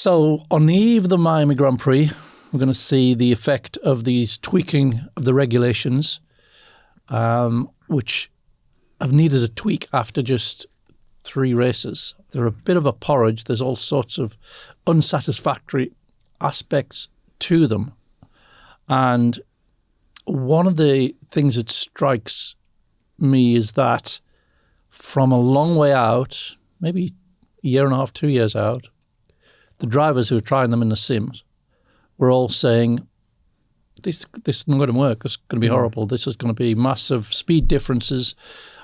So on the eve of the Miami Grand Prix, we're going to see the effect of these tweaking of the regulations, which have needed a tweak after just 3 races. They're a bit of a porridge. There's all sorts of unsatisfactory aspects to them. And one of the things that strikes me is that from a long way out, maybe a year and a half, 2 years out, the drivers who are trying them in the sims were all saying, this is not going to work. It's going to be horrible. This is going to be massive speed differences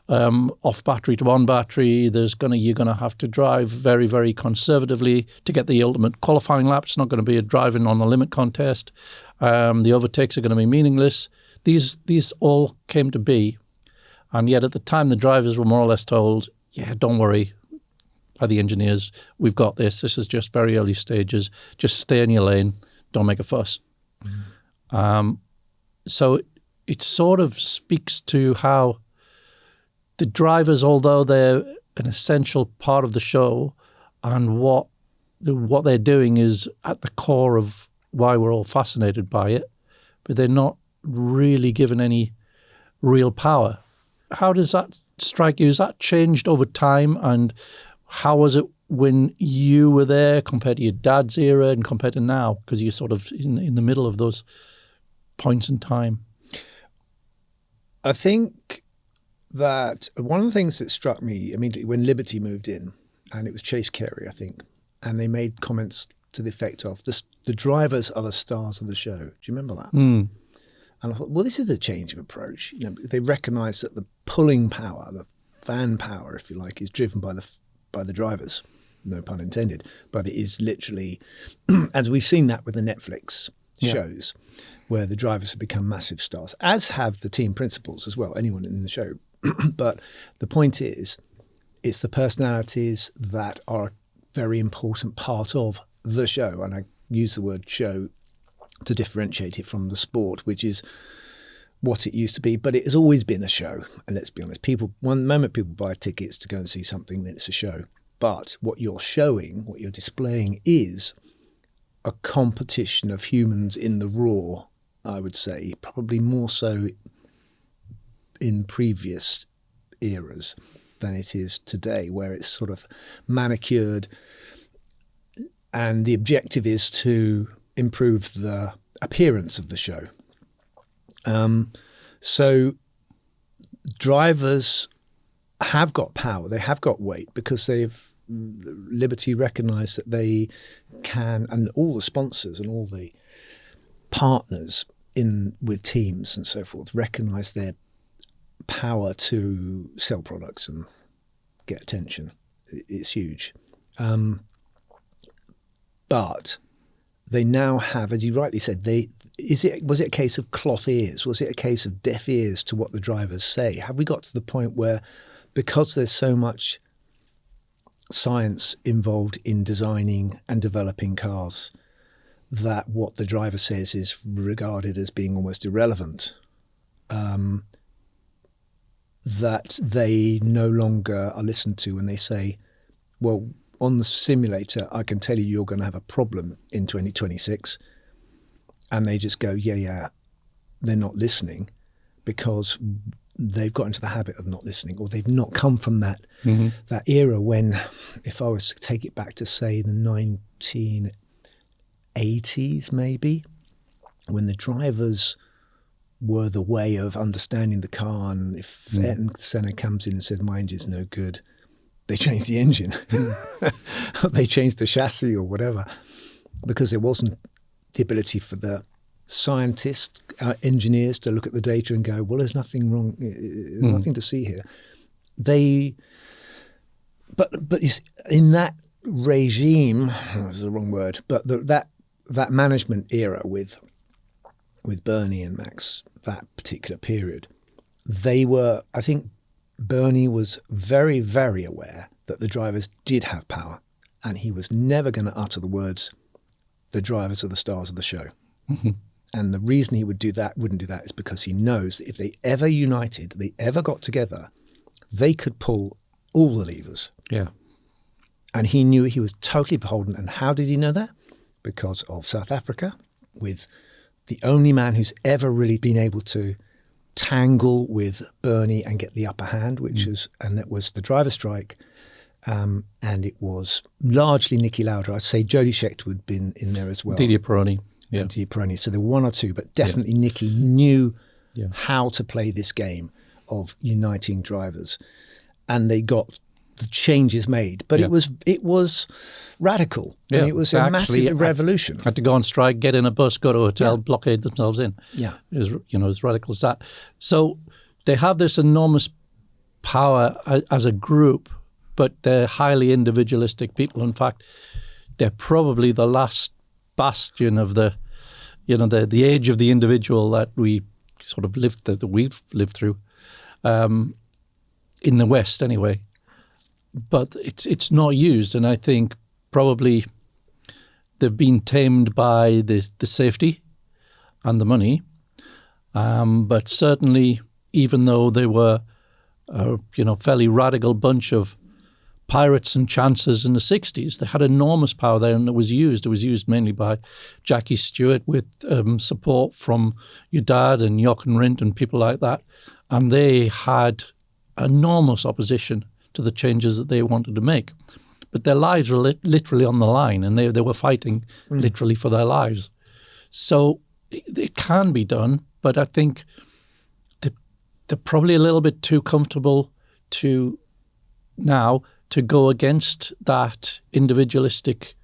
off battery to on battery. You're going to have to drive very, very conservatively to get the ultimate qualifying lap. It's not going to be a driving on the limit contest. The overtakes are going to be meaningless. These all came to be. And yet at the time, the drivers were more or less told, yeah, don't worry, by the engineers, we've got this. This is just very early stages. Just stay in your lane. Don't make a fuss. So it sort of speaks to how the drivers, although they're an essential part of the show, and what they're doing is at the core of why we're all fascinated by it, but they're not really given any real power. How does that strike you? Has that changed over time? And how was it when you were there compared to your dad's era and compared to now? Because you're sort of in the middle of those points in time. I think that one of the things that struck me immediately when Liberty moved in, and it was Chase Carey, I think, and they made comments to the effect of, the drivers are the stars of the show. Do you remember that? And I thought, well, this is a change of approach. They recognise that the pulling power, the fan power, if you like, is driven by the drivers. No pun intended. But it is literally, as we've seen that with the Netflix shows, where the drivers have become massive stars, as have the team principals as well, anyone in the show. But the point is, it's the personalities that are a very important part of the show. And I use the word show to differentiate it from the sport, which is what it used to be. But it has always been a show. And let's be honest, one moment people buy tickets to go and see something, then it's a show. But what you're showing, what you're displaying is a competition of humans in the raw, I would say, probably more so in previous eras than it is today, where it's sort of manicured and the objective is to improve the appearance of the show. So drivers have got power, they have got weight, because Liberty recognised that they can, and all the sponsors and all the partners with teams and so forth recognise their power to sell products and get attention. It's huge. But they now have, as you rightly said, was it a case of cloth ears? Was it a case of deaf ears to what the drivers say? Have we got to the point where, because there's so much science involved in designing and developing cars, that what the driver says is regarded as being almost irrelevant, that they no longer are listened to when they say, well, on the simulator, I can tell you you're going to have a problem in 2026. And they just go, yeah, they're not listening because they've got into the habit of not listening, or they've not come from that era when, if I was to take it back to, say, the 1980s maybe, when the drivers were the way of understanding the car, and if Ayrton Senna comes in and says, my engine's no good, they change the engine. They change the chassis or whatever, because there wasn't the ability for the scientists, engineers to look at the data and go, well, there's nothing wrong, there's nothing to see here. But in that regime, that's the wrong word, but that management era with Bernie and Max, that particular period, I think Bernie was very, very aware that the drivers did have power, and he was never going to utter the words, the drivers are the stars of the show. And the reason he wouldn't do that is because he knows that if they ever united, they ever got together, they could pull all the levers. Yeah. And he knew he was totally beholden. And how did he know that? Because of South Africa, with the only man who's ever really been able to tangle with Bernie and get the upper hand, and that was the driver strike. And it was largely Niki Lauda. I'd say Jody Scheckter would have been in there as well. Didier Pironi. Yeah. And Didier Pironi. So there were one or two, but definitely Niki knew how to play this game of uniting drivers. And they got the changes made. But it was radical. Yeah. And it was a massive revolution. Had to go on strike, get in a bus, go to a hotel, blockade themselves in. Yeah. It was, as radical as that. So they have this enormous power as a group, but they're highly individualistic people. In fact, they're probably the last bastion of the age of the individual that we sort of we've lived through, in the West anyway. But it's not used, and I think probably they've been tamed by the safety and the money. But certainly, even though they were, fairly radical bunch of pirates and chancers in the 60s, they had enormous power there, and it was used. It was used mainly by Jackie Stewart with support from your dad and Jochen Rindt and people like that. And they had enormous opposition to the changes that they wanted to make. But their lives were literally on the line, and they were fighting literally for their lives. So it can be done, but I think they're probably a little bit too comfortable to go against that individualistic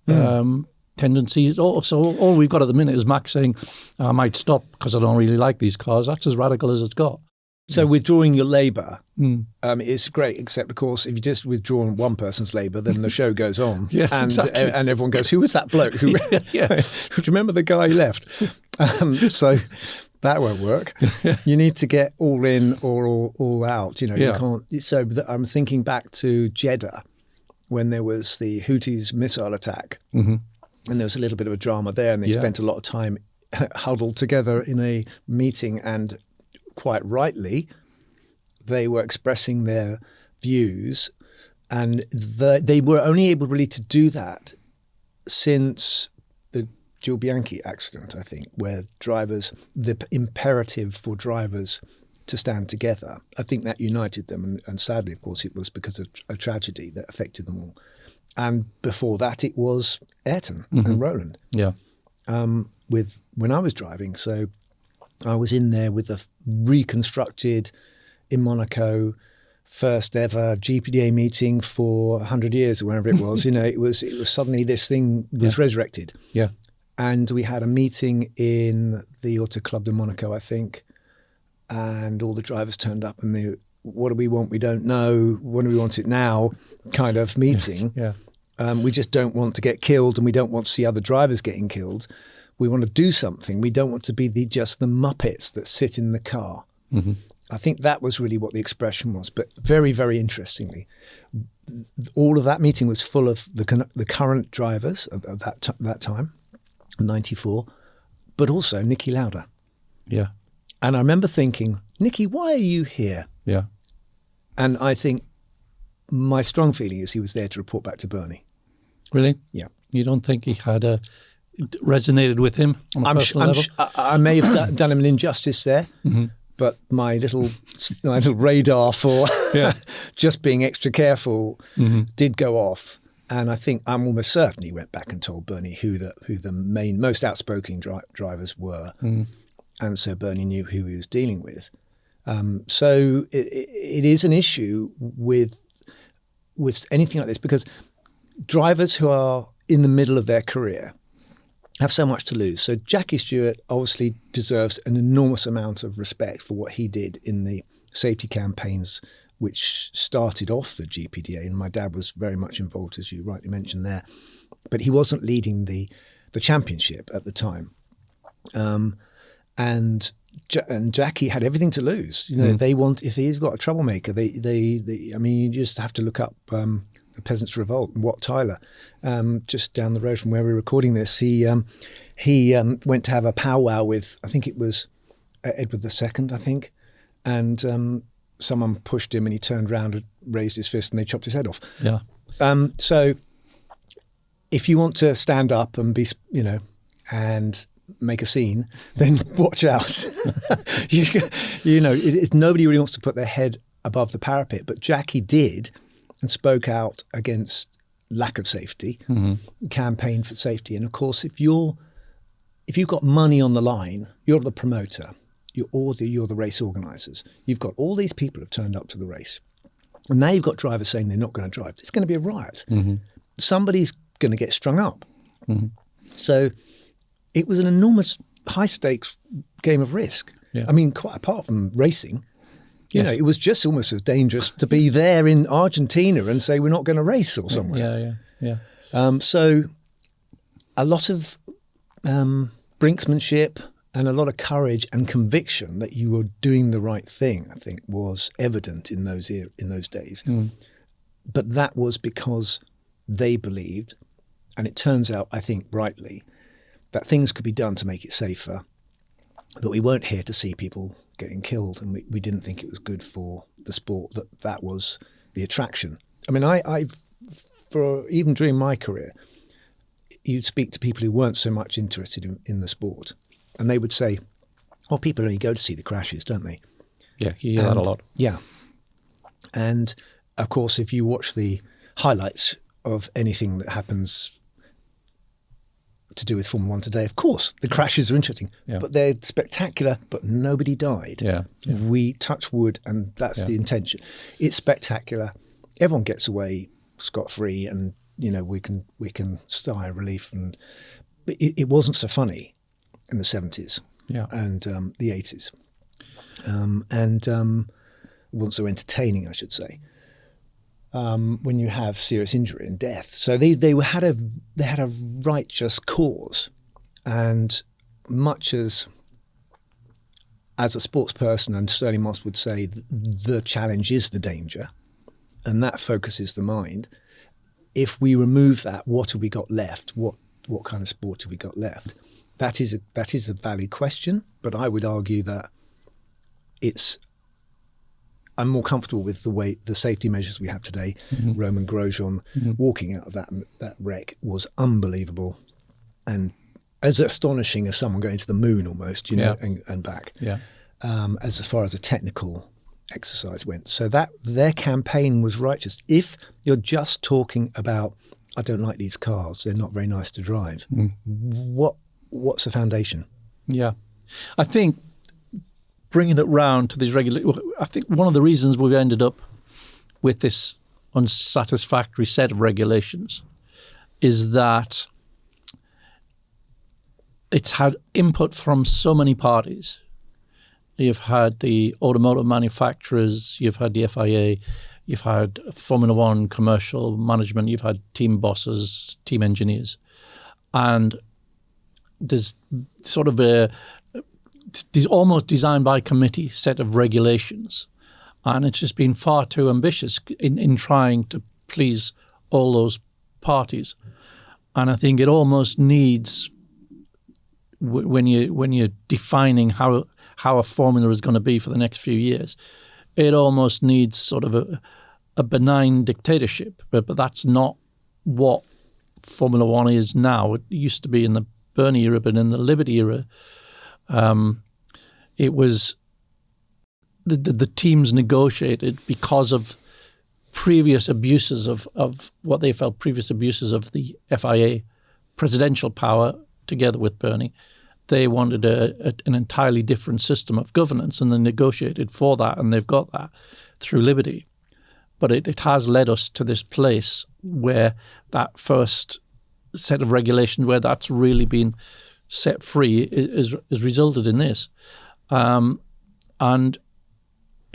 tendencies. So all we've got at the minute is Max saying, I might stop because I don't really like these cars. That's as radical as it's got. So withdrawing your labour is great, except, of course, if you just withdraw one person's labour, then the show goes on. Yes, exactly. And everyone goes, who was that bloke? Do you remember the guy who left? So that won't work. You need to get all in or all out. You can't. So I'm thinking back to Jeddah when there was the Houthis missile attack, and there was a little bit of a drama there, and they spent a lot of time huddled together in a meeting, and quite rightly, they were expressing their views, and they were only able really to do that since the Gil Bianchi accident, I think, where the imperative for drivers to stand together, I think that united them, and sadly, of course, it was because of a tragedy that affected them all. And before that, it was Ayrton and Roland. Yeah. When I was driving, so I was in there with a reconstructed, in Monaco, first ever GPDA meeting for 100 years or wherever it was. It was suddenly this thing was resurrected. Yeah. And we had a meeting in the Auto Club de Monaco, I think, and all the drivers turned up, and they, what do we want? We don't know. When do we want it now? Kind of meeting. We just don't want to get killed, and we don't want to see other drivers getting killed. We want to do something. We don't want to be just the Muppets that sit in the car. I think that was really what the expression was. But very, very interestingly, all of that meeting was full of the current drivers of that time, 94, but also Niki Lauda. Yeah. And I remember thinking, Niki, why are you here? Yeah. And I think my strong feeling is he was there to report back to Bernie. Really? Yeah. You don't think he had resonated with him on a personal level? I may have done him an injustice there, but my little radar for just being extra careful did go off. And I think I'm almost certain he went back and told Bernie who the main, most outspoken drivers were. And so Bernie knew who he was dealing with. So it is an issue with anything like this, because drivers who are in the middle of their career have so much to lose. So Jackie Stewart obviously deserves an enormous amount of respect for what he did in the safety campaigns which started off the GPDA, and my dad was very much involved, as you rightly mentioned there. But he wasn't leading the championship at the time. And Jackie had everything to lose. They want, if he's got a troublemaker, I mean, you just have to look up the Peasants' Revolt and Wat Tyler, just down the road from where we're recording this. He went to have a powwow with, I think it was Edward II, I think, and someone pushed him and he turned around and raised his fist and they chopped his head off. Yeah. So if you want to stand up and be, and make a scene, then watch out. Nobody really wants to put their head above the parapet, but Jackie did and spoke out against lack of safety, campaigned for safety. And of course, if you've got money on the line, you're the promoter, you're the race organisers. You've got all these people who have turned up to the race. And now you've got drivers saying they're not going to drive. It's going to be a riot. Somebody's going to get strung up. So it was an enormous high-stakes game of risk. Yeah. I mean, quite apart from racing, it was just almost as dangerous to be there in Argentina and say we're not going to race or somewhere. Yeah. So a lot of brinksmanship and a lot of courage and conviction that you were doing the right thing, I think, was evident in those days. But that was because they believed, and it turns out, I think, rightly, that things could be done to make it safer, that we weren't here to see people getting killed, and we didn't think it was good for the sport, that was the attraction. I mean, even during my career, you'd speak to people who weren't so much interested in the sport, and they would say, well, people only go to see the crashes, don't they? Yeah, you hear that a lot. Yeah. And, of course, if you watch the highlights of anything that happens to do with Formula One today, of course, the crashes are interesting, but they're spectacular, but nobody died. Yeah. We touch wood, and that's the intention. It's spectacular. Everyone gets away scot-free, and, we can sigh of relief. But it wasn't so funny in the 70s and the 80s. And wasn't so entertaining, I should say. When you have serious injury and death, so they had a righteous cause, and much as a sports person, and Sterling Moss would say, the challenge is the danger, and that focuses the mind. If we remove that, what have we got left? What kind of sport have we got left? That is a valid question, but I would argue that I'm more comfortable with the safety measures we have today. Roman Grosjean walking out of that wreck was unbelievable, and as astonishing as someone going to the moon almost, and back. Yeah. As far as a technical exercise went, so that their campaign was righteous. If you're just talking about, I don't like these cars, they're not very nice to drive. What's the foundation? Yeah, I think, bringing it round to these I think one of the reasons we've ended up with this unsatisfactory set of regulations is that it's had input from so many parties. You've had the automotive manufacturers, you've had the FIA, you've had Formula One commercial management, you've had team bosses, team engineers, and there's sort of a almost designed by committee set of regulations, and it's just been far too ambitious in trying to please all those parties. And I think it almost needs, when you're defining how a formula is going to be for the next few years, it almost needs sort of a benign dictatorship. But that's not what Formula One is now. It used to be in the Bernie era, but in the Liberty era, it was the teams negotiated because of previous abuses of what they felt previous abuses of the FIA presidential power together with Bernie. They wanted an entirely different system of governance, and they negotiated for that, and they've got that through Liberty. But it has led us to this place where that first set of regulations, where that's really been set free, is resulted in this. And,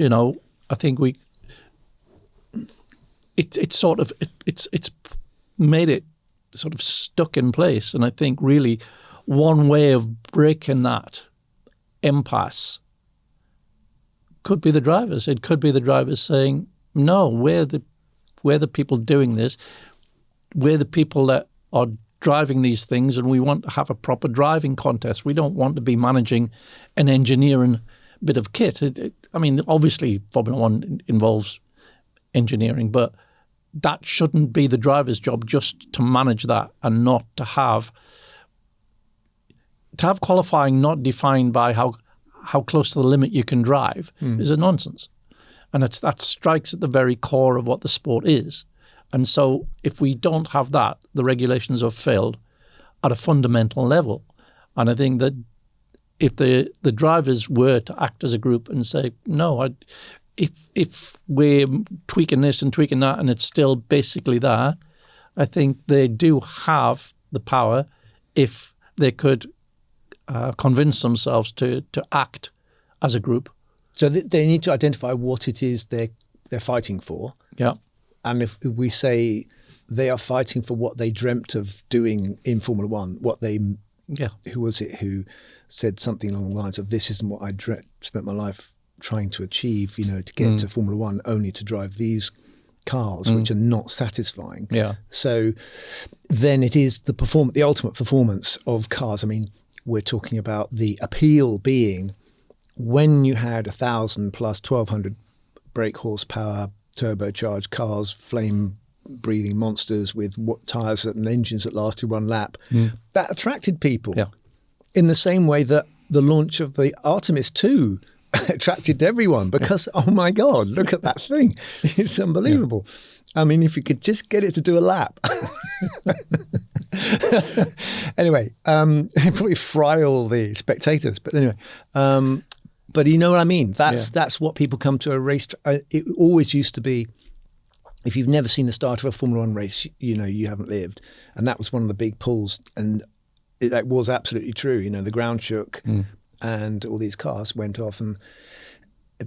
I think it's made it sort of stuck in place. And I think really one way of breaking that impasse could be the drivers. It could be the drivers saying, no, we're the people doing this. We're the people that are driving these things, and we want to have a proper driving contest. We don't want to be managing an engineering bit of kit. Obviously Formula One involves engineering, but that shouldn't be the driver's job, just to manage that and not to have qualifying not defined by how close to the limit you can drive is a nonsense. And that strikes at the very core of what the sport is. And so if we don't have that, the regulations have failed at a fundamental level. And I think that if the drivers were to act as a group and say, no, if we're tweaking this and tweaking that and it's still basically that, I think they do have the power, if they could convince themselves to act as a group. So they need to identify what it is they're fighting for. Yeah. And if we say they are fighting for what they dreamt of doing in Formula One, who was it who said something along the lines of, this isn't what I spent my life trying to achieve, to get to Formula One, only to drive these cars which are not satisfying. Yeah. So then it is the ultimate performance of cars. I mean, we're talking about the appeal being when you had 1,000 plus 1,200 brake horsepower, turbocharged cars, flame-breathing monsters with tyres and engines that lasted one lap, that attracted people. Yeah. In the same way that the launch of the Artemis 2 attracted everyone because, oh my God, look at that thing. It's unbelievable. Yeah. I mean, if you could just get it to do a lap. Anyway, probably fry all the spectators. But anyway, but you know what I mean? That's what people come to a race. It always used to be, if you've never seen the start of a Formula One race, you haven't lived. And that was one of the big pulls. And that was absolutely true. The ground shook and all these cars went off, and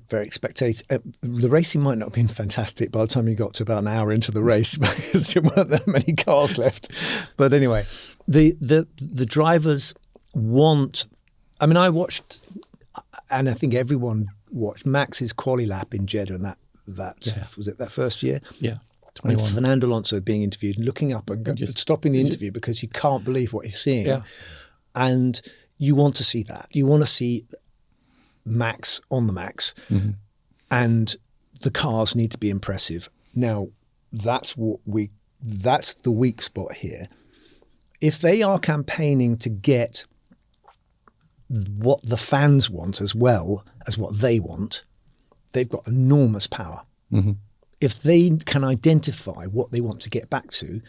very spectator. The racing might not have been fantastic by the time you got to about an hour into the race because there weren't that many cars left. But anyway, the drivers want. I mean, I watched, and I think everyone watched Max's quali lap in Jeddah, and that was it that first year. Yeah. 21. And Fernando Alonso being interviewed and looking up and stopping the interview because he can't believe what he's seeing. Yeah. And you want to see that. You want to see Max on the max, and the cars need to be impressive. Now, that's the weak spot here. If they are campaigning to get what the fans want as well as what they want, they've got enormous power. If they can identify what they want to get back to,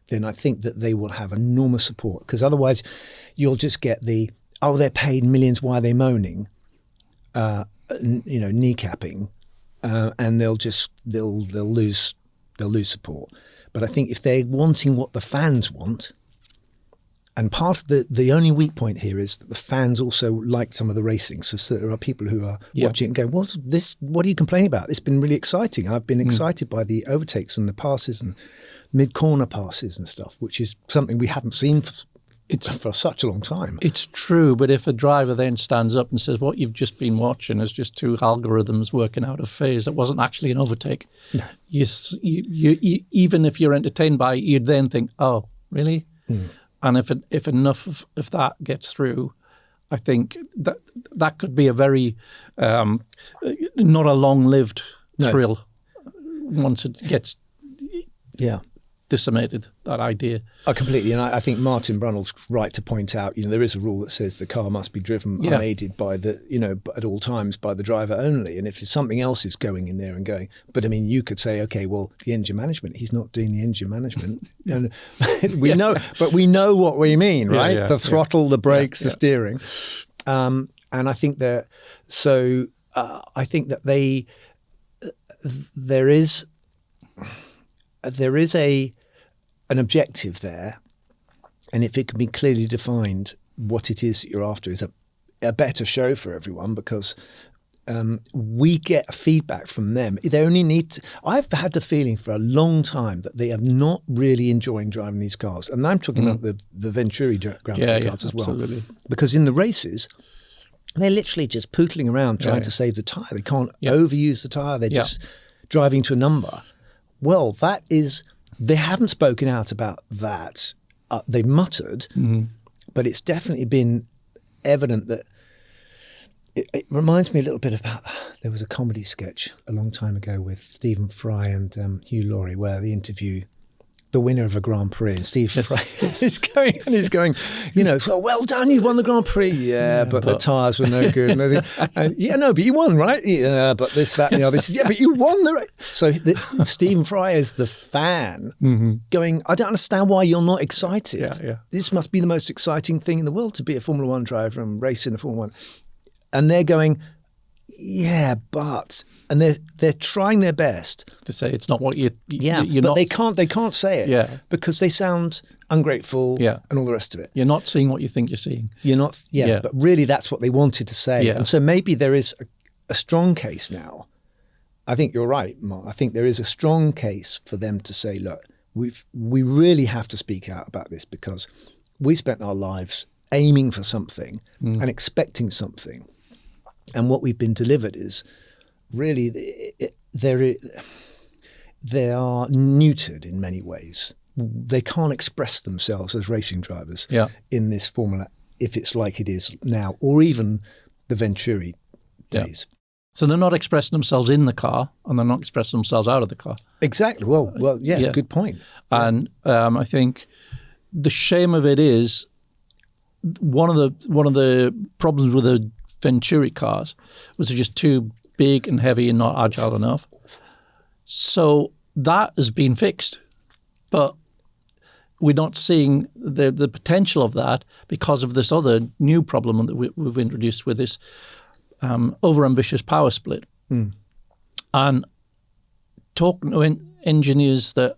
then I think that they will have enormous support, because otherwise you'll just get they're paid millions, why are they moaning? Kneecapping, and they'll lose support. But I think if they're wanting what the fans want, and part of the only weak point here is that the fans also like some of the racing. So there are people who are watching it and going, "What's this? What are you complaining about? It's been really exciting. I've been excited by the overtakes and the passes and mid-corner passes and stuff, which is something we haven't seen for such a long time." It's true, but if a driver then stands up and says, what you've just been watching is just two algorithms working out of phase, it wasn't actually an overtake. No. You, even if you're entertained by it, you'd then think, oh, really? And if enough of that gets through, I think that could be a very, not a long-lived thrill once it gets decimated, that idea. Completely. And I think Martin Brundle's right to point out, there is a rule that says the car must be driven unaided by at all times by the driver only. And if something else is going in there and going, but I mean, you could say, okay, well, the engine management, he's not doing the engine management. And we know what we mean, right? The throttle, the brakes, the steering. And I think that, I think that there is an objective there, and if it can be clearly defined what it is that you're after, is a better show for everyone, because we get feedback from them. They only need to, I've had the feeling for a long time that they are not really enjoying driving these cars, and I'm talking about the Venturi Grand Prix cars as well, because in the races they're literally just pootling around trying to save the tyre. They can't overuse the tyre. They're just driving to a number. Well, they haven't spoken out about that. They muttered, but it's definitely been evident that It reminds me a little bit about, there was a comedy sketch a long time ago with Stephen Fry and Hugh Laurie where they interview the winner of a Grand Prix, and Steve Fry is going, so well done, you've won the Grand Prix. Yeah, but the tyres were no good. And but you won, right? Yeah, but this, that, and the other. He said, yeah, but you won the race. So Stephen Fry is the fan going, I don't understand why you're not excited. Yeah. This must be the most exciting thing in the world to be a Formula One driver and race in a Formula One. And they're going, yeah, but, and they're trying their best to say it's not what you're but not, they can't say it because they sound ungrateful and all the rest of it. You're not seeing what you think you're seeing. You're not, but really that's what they wanted to say. Yeah. And so maybe there is a strong case now. I think you're right, Mark. I think there is a strong case for them to say, look, we really have to speak out about this because we spent our lives aiming for something and expecting something. And what we've been delivered is really they are neutered in many ways. They can't express themselves as racing drivers in this formula if it's like it is now, or even the Venturi days. So they're not expressing themselves in the car, and they're not expressing themselves out of the car. Exactly. Well, good point. And I think the shame of it is one of the problems with the Venturi cars was they're just too big and heavy and not agile enough. So that has been fixed, but we're not seeing the potential of that because of this other new problem that we've introduced with this overambitious power split. And talking to engineers that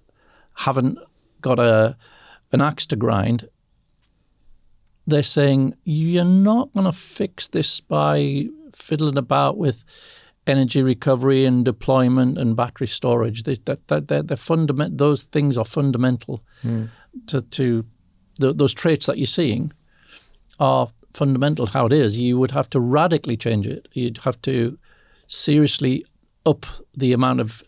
haven't got an axe to grind, they're saying you're not going to fix this by fiddling about with energy recovery and deployment and battery storage. They're fundamental. Those things are fundamental to those traits that you're seeing are fundamental. How it is, you would have to radically change it. You'd have to seriously up the amount of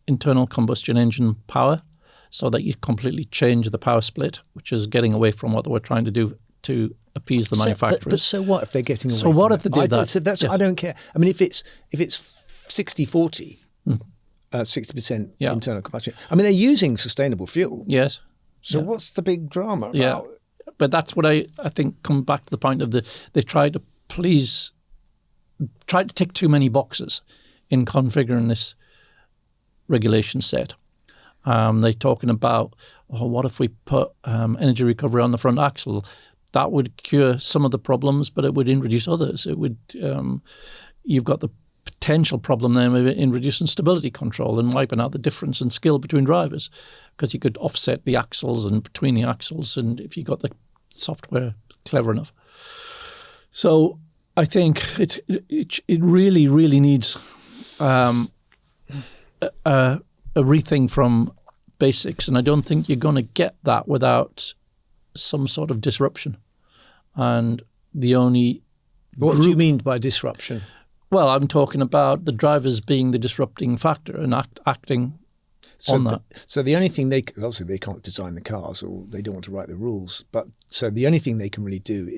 internal combustion engine power so that you completely change the power split, which is getting away from what they were trying to do to appease the manufacturers. But so what if they're getting away from that? So what if they did that? So that's I don't care. I mean, if it's 60-40, 60% internal combustion. I mean, they're using sustainable fuel. Yes. So what's the big drama about? Yeah. But that's what I think come back to the point of they try to tick too many boxes in configuring this regulation set. They're talking about, what if we put energy recovery on the front axle? That would cure some of the problems, but it would introduce others. It would. You've got the potential problem then in reducing stability control and wiping out the difference in skill between drivers, because you could offset the axles and between the axles, and if you got the software clever enough. So I think it really, really needs a rethink from basics, and I don't think you're going to get that without some sort of disruption. And the only What do you mean by disruption? Well, I'm talking about the drivers being the disrupting factor and acting on that. So the only thing obviously they can't design the cars, or they don't want to write the rules, but so the only thing they can really do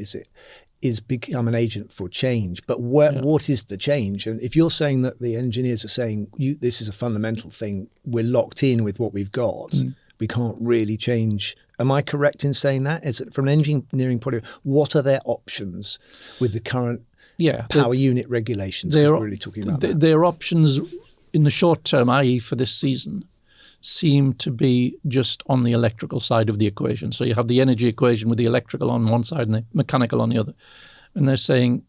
is become an agent for change. But what is the change? And if you're saying that the engineers are saying this is a fundamental thing, we're locked in with what we've got, we can't really change. Am I correct in saying that? Is it from an engineering point of view, what are their options with the current power unit regulations? We're really talking about that. Their options in the short term, i.e. for this season, seem to be just on the electrical side of the equation. So you have the energy equation with the electrical on one side and the mechanical on the other. And they're saying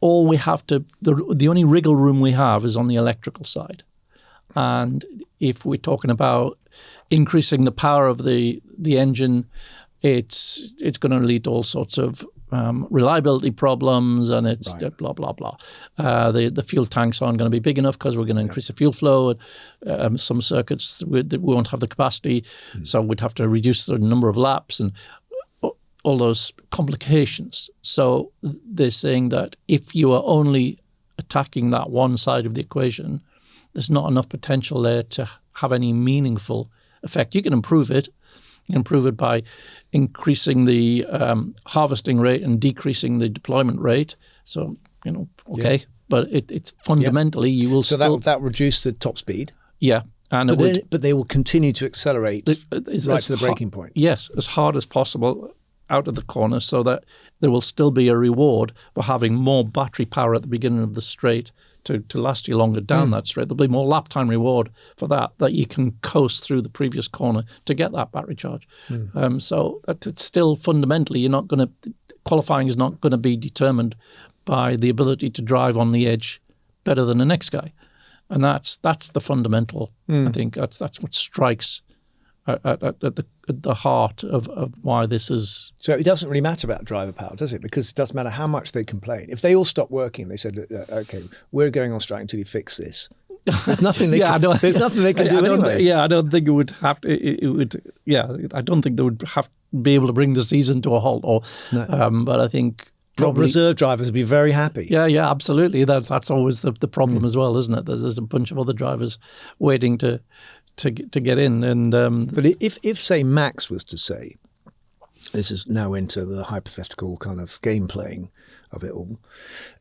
the only wriggle room we have is on the electrical side. And if we're talking about increasing the power of the engine, it's going to lead to all sorts of reliability problems, and it's blah, blah, blah. The fuel tanks aren't going to be big enough because we're going to increase the fuel flow. Some circuits, we won't have the capacity, so we'd have to reduce the number of laps and all those complications. So they're saying that if you are only attacking that one side of the equation, there's not enough potential there to have any meaningful effect. You can improve it. You can improve it by increasing the harvesting rate and decreasing the deployment rate. So okay, but it's fundamentally you will so still that reduced the top speed. Yeah, and but they will continue to accelerate right to the breaking point. Yes, as hard as possible out of the corner, so that there will still be a reward for having more battery power at the beginning of the straight to last you longer down that straight. There'll be more lap time reward for that you can coast through the previous corner to get that battery charge. So that it's still fundamentally qualifying is not going to be determined by the ability to drive on the edge better than the next guy. And that's the fundamental. I think that's what strikes at the heart of why this is. So it doesn't really matter about driver power, does it? Because it doesn't matter how much they complain. If they all stop working, they said, "Okay, we're going on strike until you fix this." There's nothing they there's nothing they can do anyway. Yeah, I don't think it would have to. It would. Yeah, I don't think they would have to be able to bring the season to a halt. But I think. Probably, reserve drivers would be very happy. Yeah, absolutely. That's always the problem as well, isn't it? There's a bunch of other drivers waiting to get in. And but if say Max was to say, this is now into the hypothetical kind of game playing of it all.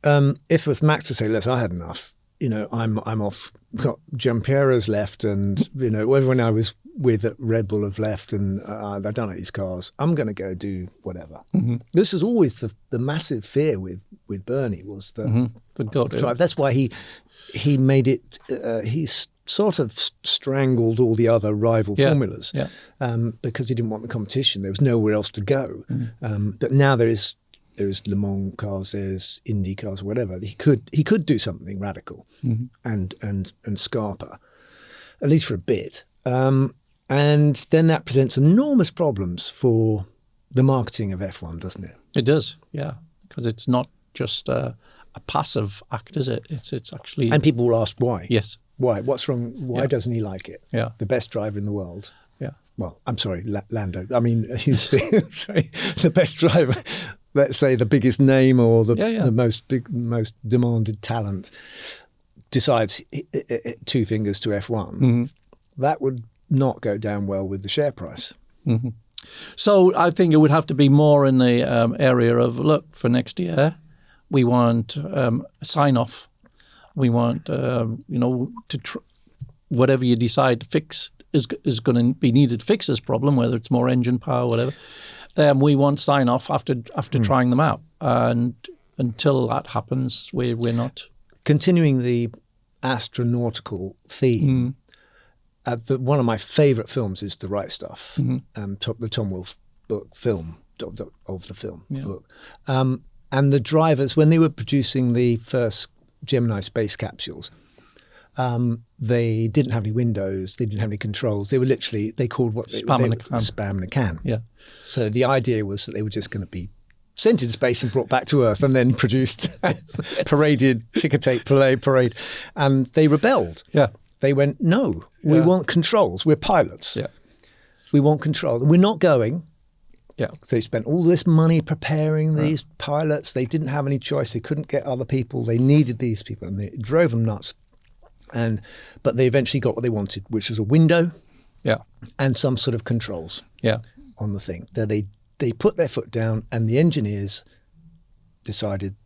If it was Max to say, "Listen, I had enough. I'm off. Got Giampiera's left, and everyone I was with at Red Bull have left, and I don't like these cars. I'm going to go do whatever." This is always the massive fear with Bernie was the drive. That's why he made it. He's sort of strangled all the other rival formulas because he didn't want the competition. There was nowhere else to go. But now there is Le Mans cars, there's Indy cars, whatever. He could do something radical and scarper, at least for a bit. And then that presents enormous problems for the marketing of F1, doesn't it? It does, yeah, because it's not just a passive act, is it? It's actually. And people will ask why. Yes. Why? What's wrong? Why doesn't he like it? Yeah. The best driver in the world. Yeah. Well, I'm sorry, Lando. I mean, he's the best driver. Let's say the biggest name or the most demanded talent decides two fingers to F1. That would not go down well with the share price. So I think it would have to be more in the area of, look, for next year, we want a sign-off. We want, whatever you decide to fix is going to be needed to fix this problem, whether it's more engine power, whatever. We want sign-off after trying them out. And until that happens, we're not. Continuing the astronautical theme, one of my favourite films is The Right Stuff, the Tom Wolfe book film of the film book. And the drivers, when they were producing the first Gemini space capsules, they didn't have any windows, they didn't have any controls. They were literally, they called spam in a can. Yeah. So the idea was that they were just going to be sent into space and brought back to Earth and then produced, paraded, ticker tape parade. And they rebelled. Yeah. They went, no, we want controls. We're pilots. Yeah. We want control. We're not going. Yeah. So they spent all this money preparing these pilots. They didn't have any choice. They couldn't get other people. They needed these people, and it drove them nuts. But they eventually got what they wanted, which was a window and some sort of controls on the thing. They put their foot down, and the engineers decided,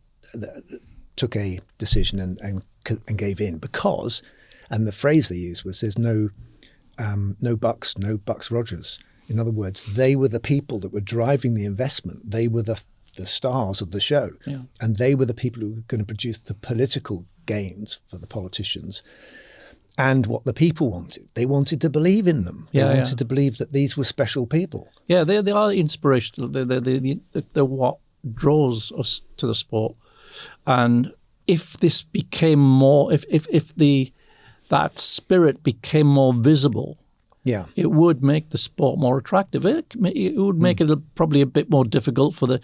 took a decision and gave in because, and the phrase they used was, there's no Bucks Rogers. In other words, they were the people that were driving the investment. They were the stars of the show. Yeah. And they were the people who were going to produce the political gains for the politicians and what the people wanted. They wanted to believe in them. They wanted to believe that these were special people. Yeah, they are inspirational. They're what draws us to the sport. And if this became more, if that spirit became more visible, it would make the sport more attractive. It would make it probably a bit more difficult for the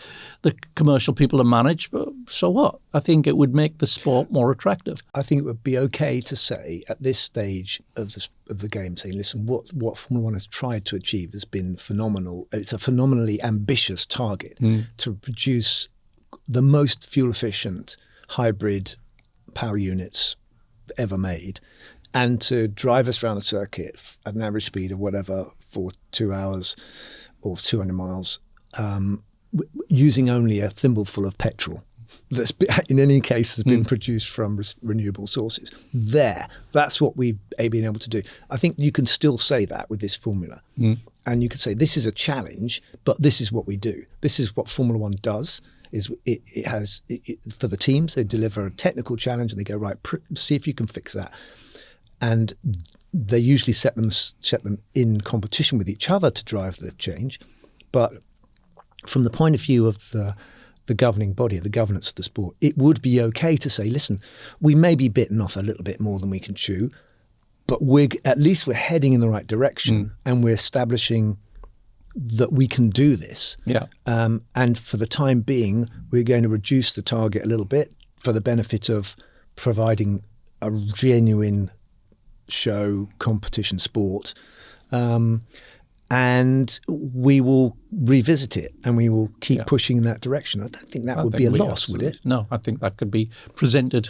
commercial people to manage, but so what? I think it would make the sport more attractive. I think it would be okay to say at this stage of the game, saying, listen, what Formula One has tried to achieve has been phenomenal. It's a phenomenally ambitious target to produce the most fuel-efficient hybrid power units ever made, and to drive us around the circuit at an average speed of whatever for 2 hours or 200 miles using only a thimbleful of petrol. that's in any case has been produced from renewable sources. That's what we've been able to do. I think you can still say that with this formula. And you could say this is a challenge, but this is what we do. This is what Formula One does. Is it has for the teams, they deliver a technical challenge and they go, right, see if you can fix that. And they usually set them in competition with each other to drive the change. But from the point of view of the governing body, the governance of the sport, it would be okay to say, listen, we may be bitten off a little bit more than we can chew, but at least we're heading in the right direction and we're establishing that we can do this. Yeah. And for the time being, we're going to reduce the target a little bit for the benefit of providing a genuine show, competition sport. And we will revisit it and we will keep pushing in that direction. I don't think that would be a loss, would it? No, I think that could be presented.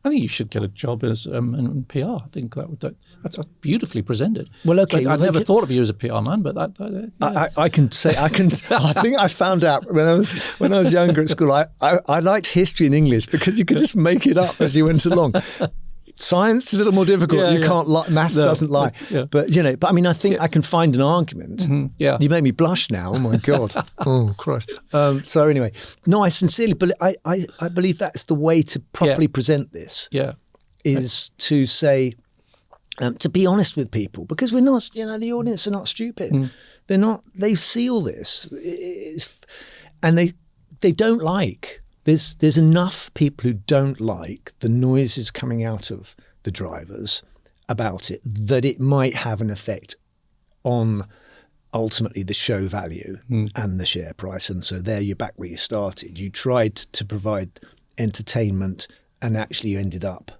I think you should get a job as in PR. I think that's beautifully presented. Well, okay. I never thought of you as a PR man, but I can say I can. I think I found out when I was younger at school. I liked history and English because you could just make it up as you went along. Science is a little more difficult. You can't lie. Maths doesn't lie. But I mean, I think I can find an argument. You make me blush now. Oh my God. Oh Christ. So anyway, no, I sincerely believe. I believe that's the way to properly present this. Is to say, to be honest with people, because we're not. The audience are not stupid. They're not. They see all this, and they don't like. There's enough people who don't like the noises coming out of the drivers about it that it might have an effect on ultimately the show value and the share price. And so there you're back where you started. You tried to provide entertainment and actually you ended up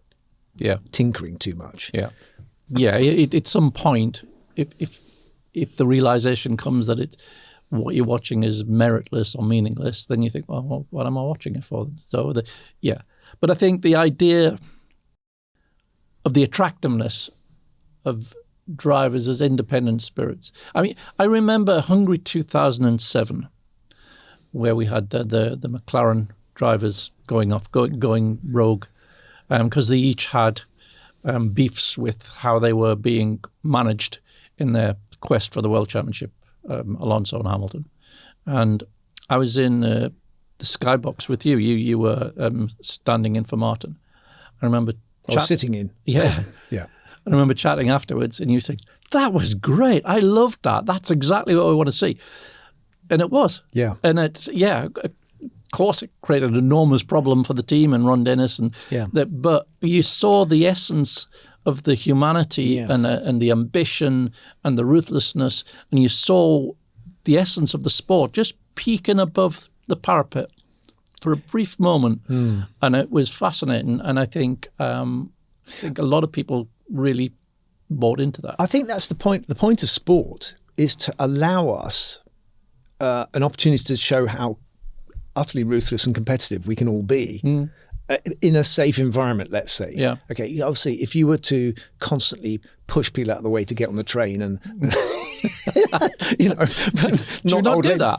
tinkering too much. At some point, if the realization comes that what you're watching is meritless or meaningless, then you think, well, what am I watching it for? So, But I think the idea of the attractiveness of drivers as independent spirits. I mean, I remember Hungary 2007, where we had the McLaren drivers going rogue, because they each had beefs with how they were being managed in their quest for the World Championship. Alonso and Hamilton, and I was in the skybox with you. You were standing in for Martin. I remember sitting in. Yeah. I remember chatting afterwards, and you said, "That was great. I loved that. That's exactly what we want to see." And it was. Yeah. And of course, it created an enormous problem for the team and Ron Dennis, but you saw the essence of the humanity and the ambition and the ruthlessness, and you saw the essence of the sport just peeking above the parapet for a brief moment, and it was fascinating. And I think a lot of people really bought into that. I think that's the point. The point of sport is to allow us an opportunity to show how utterly ruthless and competitive we can all be. In a safe environment, let's say. Yeah. Okay. Obviously, if you were to constantly push people out of the way to get on the train, and do you not do that?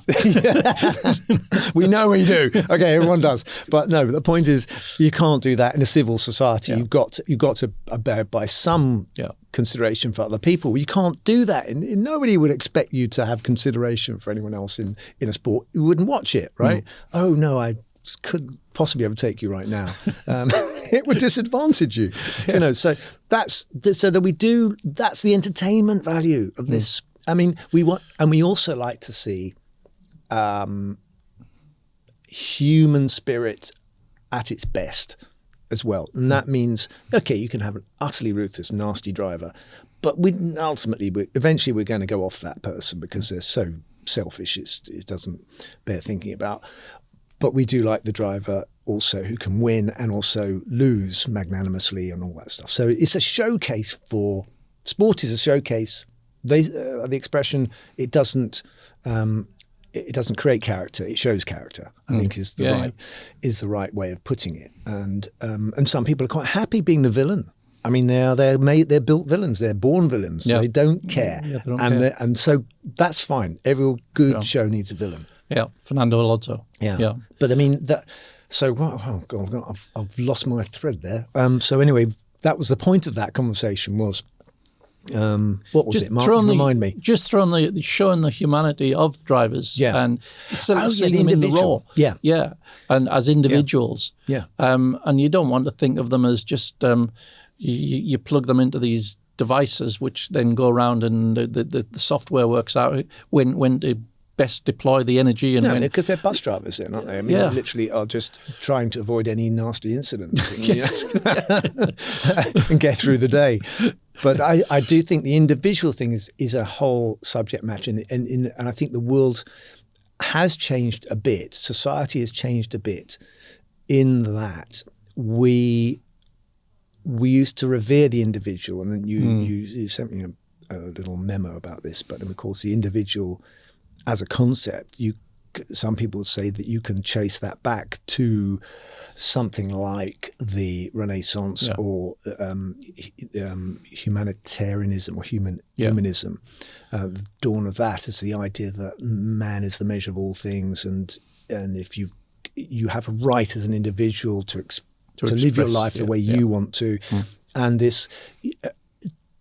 We know we do. Okay, everyone does. But no. The point is, you can't do that in a civil society. You've got to abide by some consideration for other people. You can't do that. And nobody would expect you to have consideration for anyone else in a sport. You wouldn't watch it, right? Oh no, I could possibly overtake you right now. It would disadvantage you. So that's the entertainment value of this. I mean, we also like to see human spirit at its best as well. And that means, okay, you can have an utterly ruthless, nasty driver, but eventually we're going to go off that person because they're so selfish it doesn't bear thinking about. But we do like the driver also who can win and also lose magnanimously and all that stuff. So it's a showcase for sport. Is a showcase. The expression it doesn't create character. It shows character. I think is the right way of putting it. And some people are quite happy being the villain. I mean, they're built villains. They're born villains. They don't care. They don't care. And so that's fine. Every good show needs a villain. Yeah, Fernando Alonso. Yeah. But I mean, So, oh God, I've lost my thread there. So anyway, that was the point of that conversation was, what was just it, Mark? Remind me. Just showing the humanity of drivers and seeing them in the raw. Yeah. Yeah. And as individuals. Yeah. And you don't want to think of them as just, you plug them into these devices, which then go around and the software works out when to best deploy the energy. And because they're bus drivers then, aren't they? I mean, they literally are just trying to avoid any nasty incidents and get through the day. But I do think the individual thing is a whole subject matter, and I think the world has changed a bit. Society has changed a bit in that we used to revere the individual, and then you sent me a little memo about this. But of course, the individual as a concept, some people say that you can chase that back to something like the Renaissance or humanitarianism or humanism. The dawn of that is the idea that man is the measure of all things, and if you have a right as an individual to live your life the way you want to, and this.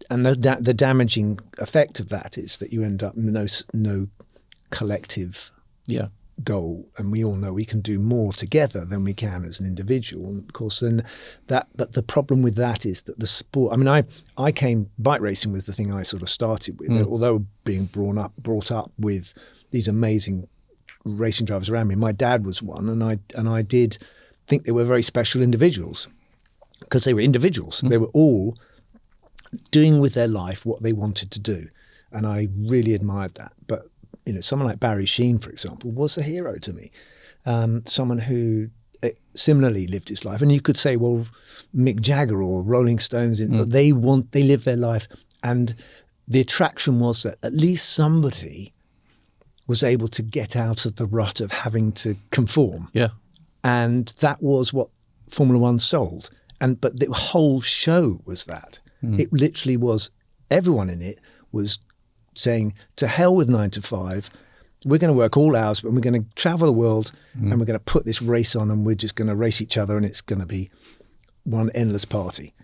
And the damaging effect of that is that you end up no collective goal, and we all know we can do more together than we can as an individual. And of course, but the problem with that is that the sport. I mean, I came bike racing was the thing I sort of started with, although being brought up with these amazing racing drivers around me. My dad was one, and I did think they were very special individuals because they were individuals. They were all doing with their life what they wanted to do, and I really admired that. But someone like Barry Sheen, for example, was a hero to me. Someone who similarly lived his life. And you could say, well, Mick Jagger or Rolling Stones, they live their life. And the attraction was that at least somebody was able to get out of the rut of having to conform. Yeah. And that was what Formula One sold. But the whole show was that. It literally was, everyone in it was saying, to hell with 9 to 5, we're going to work all hours, but we're going to travel the world and we're going to put this race on, and we're just going to race each other, and it's going to be one endless party.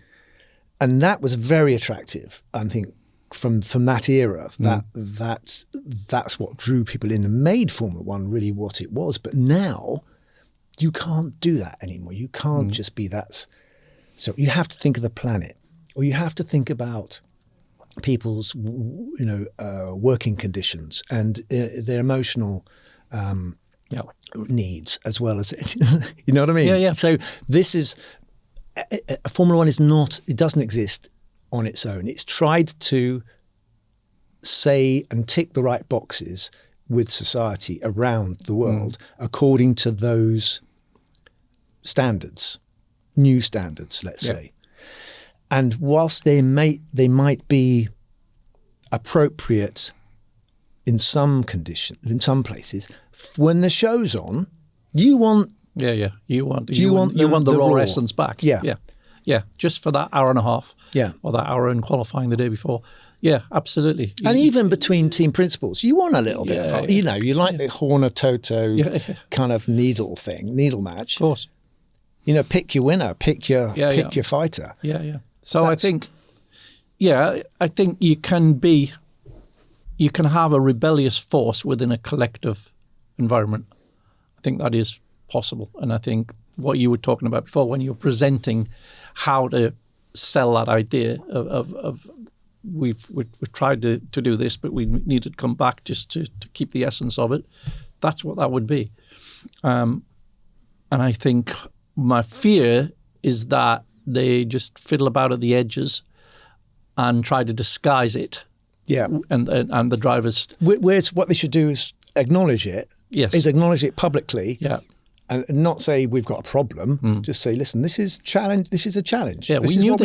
And that was very attractive, I think, from that era. That's what drew people in and made Formula One really what it was. But now you can't do that anymore. You can't just be that. So you have to think of the planet, or you have to think about people's, working conditions and their emotional needs as well as it. You know what I mean? Yeah. So this is Formula One is not. It doesn't exist on its own. It's tried to say and tick the right boxes with society around the world according to those standards, new standards, let's say. And whilst they might be appropriate in some conditions, in some places, when the show's on, you want you want the raw essence back. Yeah. Just for that hour and a half. Yeah. Or that hour in qualifying the day before. Yeah, absolutely. And even between team principals, you want a little bit of, you like the Horner Toto kind of needle match. Of course. Pick your winner, pick your fighter. Yeah. So I think you can have a rebellious force within a collective environment. I think that is possible. And I think what you were talking about before, when you're presenting how to sell that idea of we've tried to do this, but we need to come back just to keep the essence of it. That's what that would be. And I think my fear is that they just fiddle about at the edges and try to disguise it. Yeah. And the drivers. Whereas what they should do is acknowledge it. Yes. Is acknowledge it publicly. Yeah. And not say we've got a problem. Just say, listen, this is a challenge. Yeah, we knew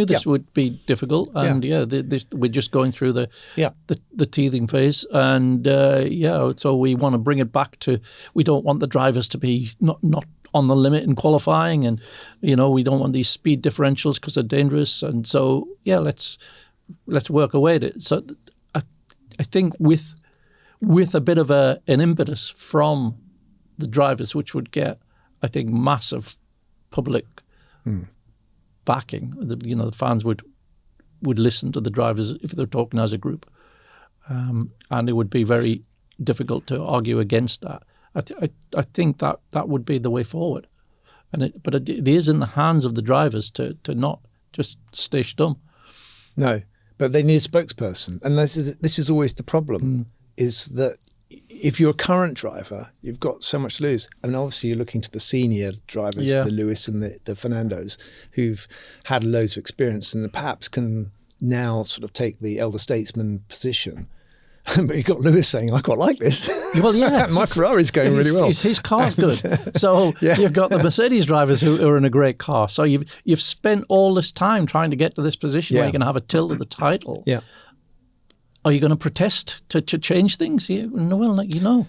this would be difficult, and we're just going through the teething phase, and so we want to bring it back to. We don't want the drivers to be not on the limit in qualifying, and we don't want these speed differentials because they're dangerous, and so let's work away at it. So I think with a bit of an impetus from the drivers, which would get I think, massive public backing. The fans would listen to the drivers if they're talking as a group, and it would be very difficult to argue against that. I think that would be the way forward, but it is in the hands of the drivers to not just stay stum. No, but they need a spokesperson, and this is always the problem: is that if you're a current driver, you've got so much to lose, and obviously you're looking to the senior drivers, the Lewis and the Fernandos, who've had loads of experience and perhaps can now sort of take the elder statesman position. But you've got Lewis saying, I quite like this. Well, yeah. My Ferrari's going really well. His car's good. So you've got the Mercedes drivers who are in a great car. So you've spent all this time trying to get to this position where you're going to have a tilt of the title. Yeah. Are you going to protest to change things? Well, you know.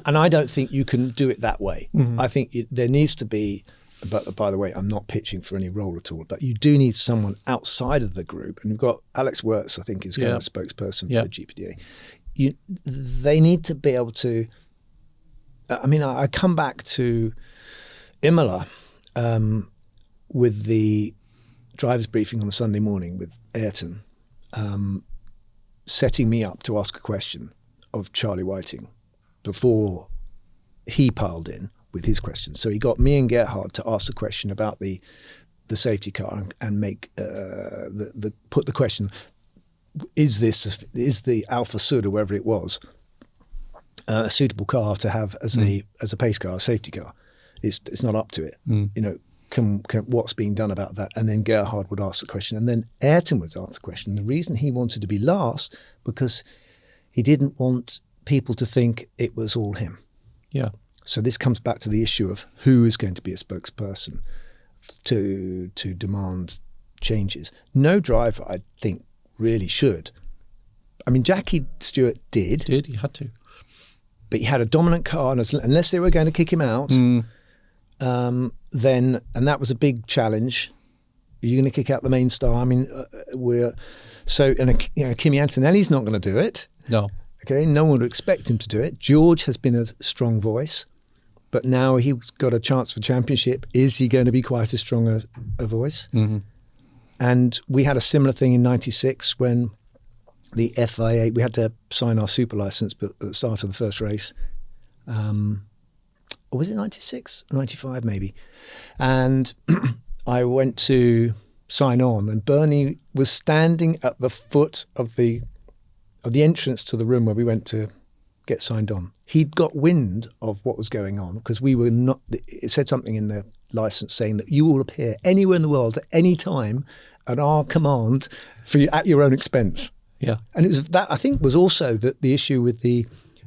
And I don't think you can do it that way. I think there needs to be, but by the way, I'm not pitching for any role at all, but you do need someone outside of the group. And you've got Alex Wirtz, I think, is going to be a spokesperson for the GPDA. They need to be able to, I come back to Imola with the driver's briefing on the Sunday morning with Ayrton, setting me up to ask a question of Charlie Whiting before he piled in with his questions. So he got me and Gerhard to ask the question about the safety car and make put the question: is the Alfa Sud or wherever it was a suitable car to have as a pace car, a safety car? It's not up to it. Can what's being done about that? And then Gerhard would ask the question, and then Ayrton would ask the question. The reason he wanted to be last because he didn't want people to think it was all him. Yeah. So this comes back to the issue of who is going to be a spokesperson to demand changes. No driver, I think, really should. I mean, Jackie Stewart did. He had to. But he had a dominant car, and unless they were going to kick him out, then, and that was a big challenge. Are you going to kick out the main star? I mean, Kimi Antonelli's not going to do it. No. Okay, no one would expect him to do it. George has been a strong voice, but now he's got a chance for championship. Is he going to be quite as strong a voice? And we had a similar thing in '96 when the FIA, we had to sign our super license at the start of the first race. Or was it 96? 95 maybe. And I went to sign on, and Bernie was standing at the foot of the entrance to the room where we went to get signed on. He'd got wind of what was going on because we were not. It said something in the license saying that you will appear anywhere in the world at any time at our command at your own expense. Yeah, and it was that I think was also the issue with the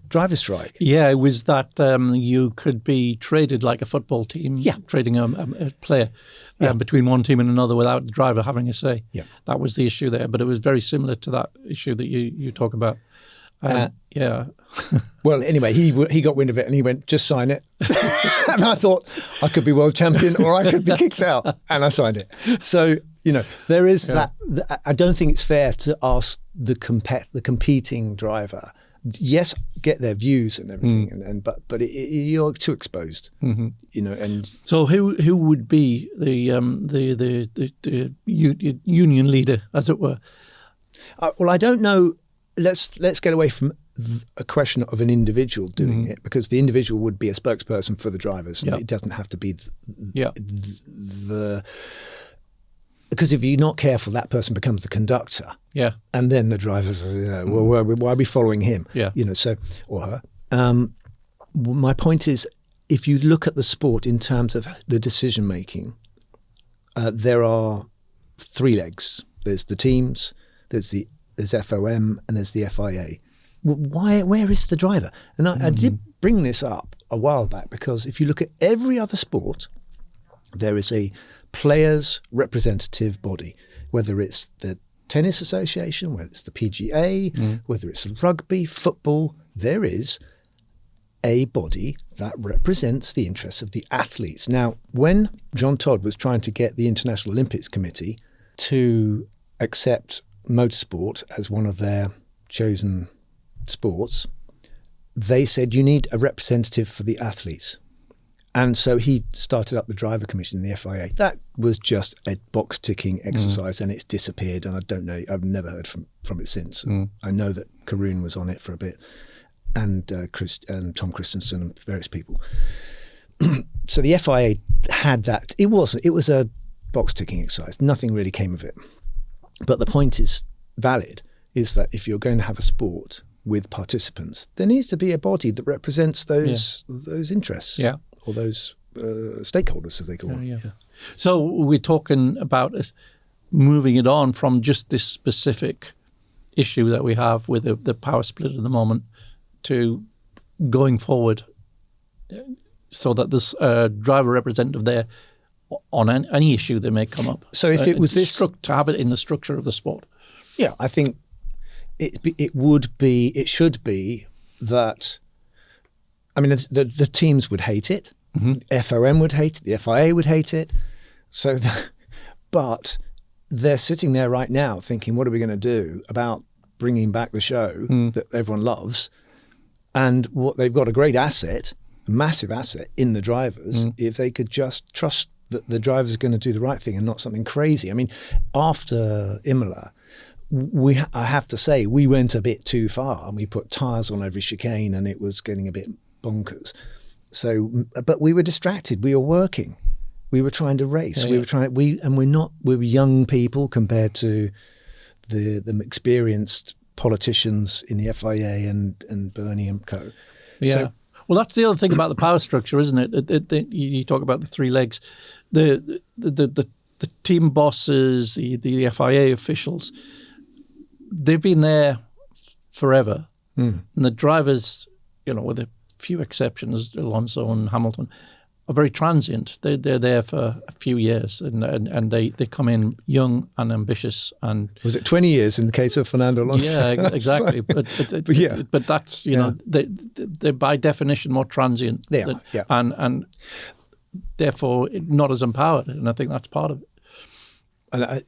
driver strike. Yeah, it was that you could be traded like a football team, trading a player between one team and another without the driver having a say. Yeah, that was the issue there. But it was very similar to that issue that you talk about. Yeah. Well, anyway, he got wind of it and he went, just sign it. And I thought I could be world champion or I could be kicked out. And I signed it. So, there is that. I don't think it's fair to ask the competing driver. Yes, get their views and everything, but you're too exposed, And so, who would be the union leader, as it were? Well, I don't know. Let's get away from a question of an individual doing it, because the individual would be a spokesperson for the drivers, and it doesn't have to be the. Because if you're not careful, that person becomes the conductor. Yeah. And then the drivers, why are we following him? Yeah. Or her. My point is, if you look at the sport in terms of the decision making, there are three legs. There's the teams, there's FOM, and there's the FIA. Where is the driver? And I did bring this up a while back because if you look at every other sport, there is a players' representative body, whether it's the tennis association, whether it's the PGA, whether it's rugby, football, there is a body that represents the interests of the athletes. Now, when John Todd was trying to get the International Olympics Committee to accept motorsport as one of their chosen sports, they said you need a representative for the athletes. And so he started up the driver commission in the FIA. That was just a box ticking exercise, and it's disappeared. And I don't know. I've never heard from it since. I know that Karun was on it for a bit, and Tom Christensen and various people. So the FIA had that. It was a box ticking exercise. Nothing really came of it. But the point is valid. Is that if you're going to have a sport with participants, there needs to be a body that represents those interests. Yeah. Or those stakeholders, as they call them. Yeah. So we're talking about moving it on from just this specific issue that we have with the power split at the moment to going forward, so that there's a driver representative there on any issue that may come up. So if it was this, to have it in the structure of the sport. Yeah, I think it should be that. I mean, the teams would hate it. FOM would hate it. The FIA would hate it. But they're sitting there right now thinking, what are we going to do about bringing back the show that everyone loves? And what they've got a great asset, a massive asset in the drivers, if they could just trust that the drivers are going to do the right thing and not something crazy. I mean, after Imola, I have to say, we went a bit too far and we put tyres on every chicane and it was getting a bit bonkers. So, but we were distracted. We were working. We were trying to race. We were young people compared to the experienced politicians in the FIA and Bernie and co. Yeah. So, well, that's the other thing about the power structure, isn't it? You talk about the three legs. The team bosses, the FIA officials, they've been there forever. And the drivers, with a few exceptions, Alonso and Hamilton, are very transient. They're there for a few years, and they come in young and ambitious. And was it 20 years in the case of Fernando Alonso? Yeah, exactly. but that's they're by definition more transient. They are, yeah. And therefore not as empowered. And I think that's part of it. And I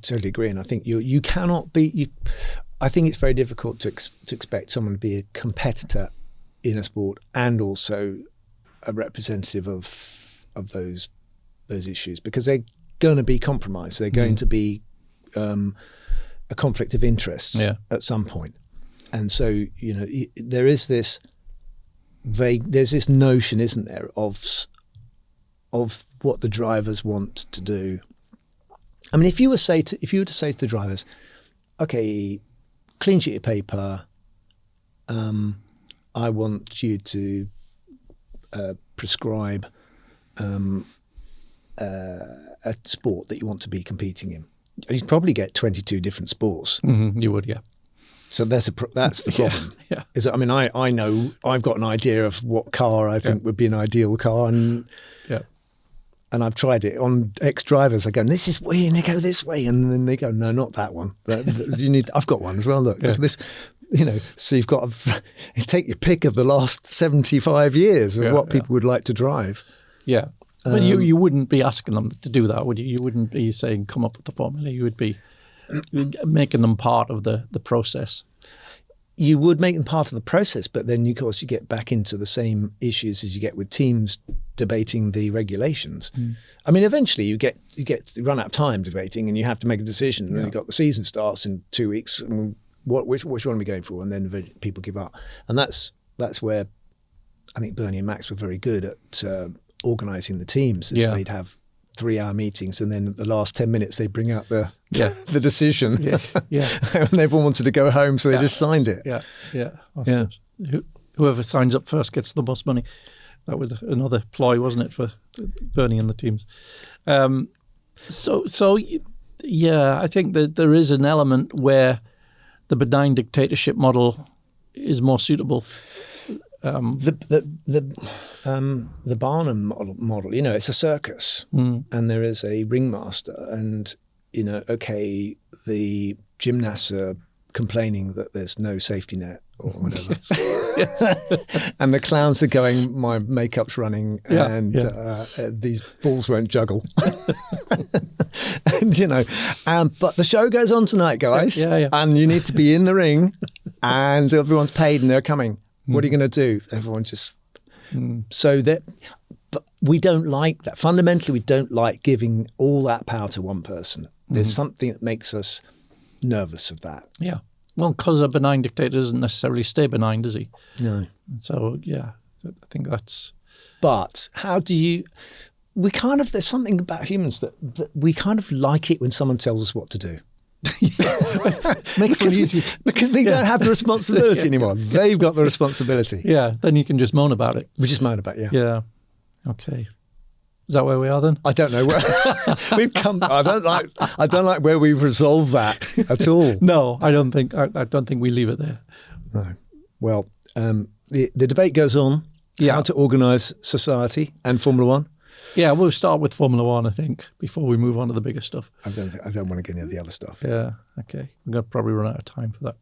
totally agree. And I think you cannot be. I think it's very difficult to expect someone to be a competitor in a sport and also a representative of those issues, because they're going to be compromised. They're going to be a conflict of interests at some point. And so, there's this notion, isn't there, of what the drivers want to do. I mean, if you were to say to the drivers, okay, clean sheet of paper, I want you to prescribe a sport that you want to be competing in. You'd probably get 22 different sports. You would, yeah. So that's the problem. Yeah. Is that, I mean, I know I've got an idea of what car I think would be an ideal car, and I've tried it on ex-drivers. I go, this is way, and they go this way, and then they go, no, not that one. I've got one as well. Look at this. So you've got to take your pick of the last 75 years of what people would like to drive. Yeah. But you wouldn't be asking them to do that, would you? You wouldn't be saying, come up with the formula. You would be making them part of the process. You would make them part of the process, but then, of course, you get back into the same issues as you get with teams debating the regulations. I mean, eventually you run out of time debating and you have to make a decision. And then you've got the season starts in 2 weeks. And which one are we going for? And then people give up. And that's where I think Bernie and Max were very good at organising the teams. They'd have 3-hour meetings, and then at the last 10 minutes they bring out the decision. And everyone wanted to go home, so they just signed it. Whoever signs up first gets the most money. That was another ploy, wasn't it, for Bernie and the teams? I think that there is an element where the benign dictatorship model is more suitable. The Barnum model, it's a circus, and there is a ringmaster, and the gymnasts are complaining that there's no safety net or whatever, and the clowns are going, my makeup's running, and these balls won't juggle, and but the show goes on tonight, guys, and you need to be in the ring, and everyone's paid and they're coming. What are you going to do? Everyone just so that we don't like that. Fundamentally, we don't like giving all that power to one person. There's something that makes us nervous of that. Yeah. Well, because a benign dictator doesn't necessarily stay benign, does he? No. So, yeah, I think that's... But how do you... there's something about humans that we kind of like it when someone tells us what to do. Makes it easy. Because we don't have the responsibility anymore. They've got the responsibility. Yeah, then you can just moan about it. We just moan about it, yeah. Yeah. Okay. Is that where we are then? I don't know where we've come. I don't like where we've resolved that at all. No, I don't think we leave it there. No. Well, the debate goes on. Yeah. How to organise society and Formula One. Yeah, we'll start with Formula One, I think, before we move on to the bigger stuff. I don't want to get into the other stuff. Yeah, okay. We're going to probably run out of time for that.